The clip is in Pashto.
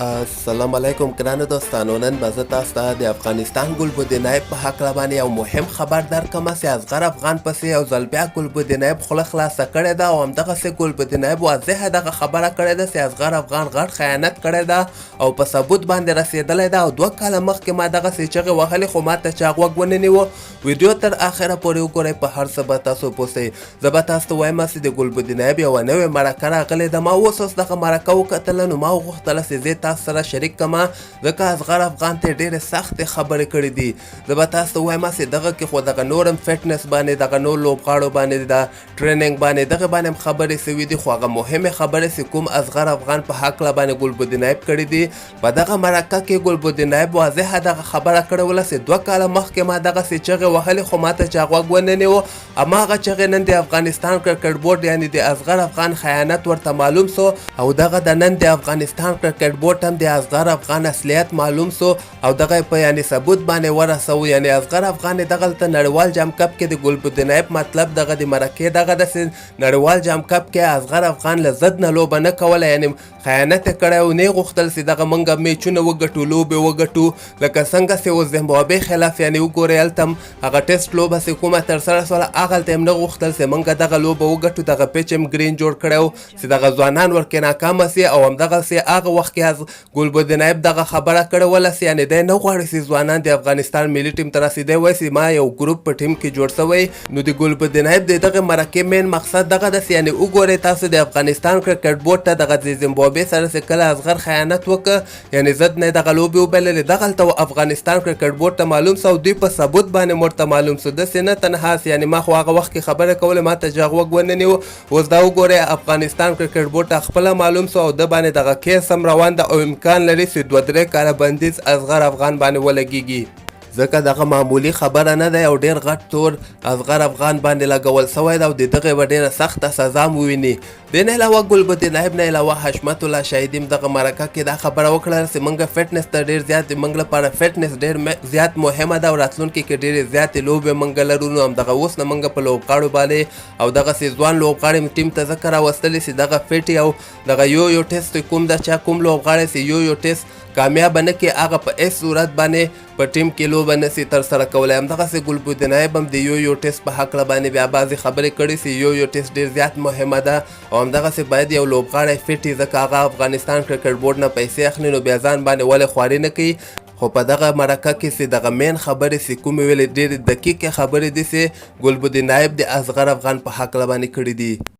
السلام علیکم ګرانو دوستانو. نن به زه تاسو ته د افغانستان ګلبدین نایب په هکله باندې یو مهم خبر درکړم چې اصغر افغان پسې یو ځل بیا ګلبدین نایب خوله خلاصه کړې ده او همدغسې ګلبدین نایب واضحه دغه خبره کړې ده چې اصغر افغان غټ خیانت کړی ده او په ثبوت باندې رسېدلی ده او 2 کاله مخکې ما دغسې چغې وهلې خو ما ته چا غوږ ونه نیوه. ویډیو تر آخره پورې وګورئ، په هر څه به تاسو پوه. زه به تاسو ته وایم چې د ګلبدین نایب یوه نوې مرکه راغلې ده. ما اوس دغه مرکه وکتله نو ما وغوښتله چې زه تاسو سره شریک کما، ځکه اصغر افغان ته ډېرې سختې خبرې کړې دي. زه به تاسو ته وایم چې دغه کې خو دغه نور هم فټنس باندې، دغه نور لوبغاړو باندې، د ټریننګ باندې، دغه باندې هم خبرې سوي دي، خو هغه مهمې خبرې چې کوم اصغر افغان په هکله باندې ګلبدین نایب کړي دي، په دغه مرکه کې ګلبدین نایب واضحه دغه خبره کړې وله چې 2 کاله مخکې ما دغسې چغې وهلې خو ما ته چا غوږ ونه نیوه. هماغه چغې نن د افغانستان کرکټ بورډ یعنې د اصغر افغان خیانت ورته معلوم سو او دغه د نن د افغانستان کرکټ بورډ هم د اصغر افغان اصلیت معلوم سو او دغه په یعنې ثبوت باندې ورسو. یعنې اصغر افغان دغلته نړیوال جام کپ کې د ګلبدین نایب مطلب دغه د مرکې دغه د نړیوال جام کپ کې اصغر افغان له ضد نه لوبه نه کوله، یعنې خیانت یې کړی او نه یې غوښتل چې دغه موږ میچونه وګټو، لوبې وګټو، لکه څنګه چې اوس زیمبابوې خلاف یعنې وګورئ هلته هم هغه ټیسټ لوبه چې کومه ترسره سوله هغلته یې هم نه غوښتل چې موږ دغه لوبه وګټو، دغه پیچ هم ګرین جوړ کړی و چې دغه ځوانان ورکې ناکامه سي او همدغسې هغه وخت کې ګلبدین نایب دغه خبره کړې وله چې یعنې دی نه غواړي چې ځوانان د افغانستان ملي ټیم ته راسي. دی وایي چې ما یو ګروپ په ټیم کې جوړ سوی. نو د ګلبدین نایب د دغه مرکې مین مقصد دغه ده چې یعنې وګورئ تاسو د افغانستان کرکټ بورډ ته دغه د زیمبابوې سره چې کله اصغر خیانت وکړه، یعنې ضد نه یې دغه لوبې وبللې، دغلته افغانستان کرکټ بورډ ته معلوم سو او دوی په ثبوت باندې ورته معلوم سو. داسې نه تنها یعنې ما خو هغه وخت کې خبره کوله، ما ته چا غوږ ونه نیوه. اوس دا وګورئ افغانستان کرکټ بورډ ته خپله معلوم سو او ده باندې دغه کیس هم روان ده او امکان لري چې 2-3 کاله بندیز اصغر افغان باندې ولګیږي، ځکه دغه معمولي خبره نه ده. یو ډېر غټ تور اصغر افغان باندې لګول سوی ده او د دغې به ډېره سخته سزا مو ویني. دې نه علاوه ګلبدین نایب نه علاوه حشمت الله شاهدي هم دغه مرکه کې دا خبره وکړه چې موږ فټنس ته ډېر زیات، موږ لپاره فټنس ډېر زیات مهمه ده او راتلونکي کې ډېرې زیاتې لوبې موږ لرو. نو همدغه اوس نه موږ په لوبغاړو باندې او دغسې ځوان لوبغاړي ټیم ته ځکه راوستلي چې دغه فټ او دغه یو ټیسټ کوم ده، چا کوم لوبغاړی چې یو ټیسټ کامیاب نه کې هغه په هیڅ صورت باندې په ټیم کې لوبه نسي ترسره کولی. همدغسې ګلبدین نایب هم د یو ټیسټ په هکله باندې بیا بعضې خبرې کړي چې یو ټیسټ ډېر زیات مهمه ده او همدغسې باید یو لوبغاړی فټ وي، ځکه هغه افغانستان کرکټ بورډ نه پیسې اخلي نو بیا ځان باندې ولې خواري نه کوي. خو په دغه مرکه کې چې دغه مین خبرې چې کومې ویلې ډېرې دقیقې خبرې دي چې ګلبدین نایب د اصغر افغان په هکله باندې کړي دي.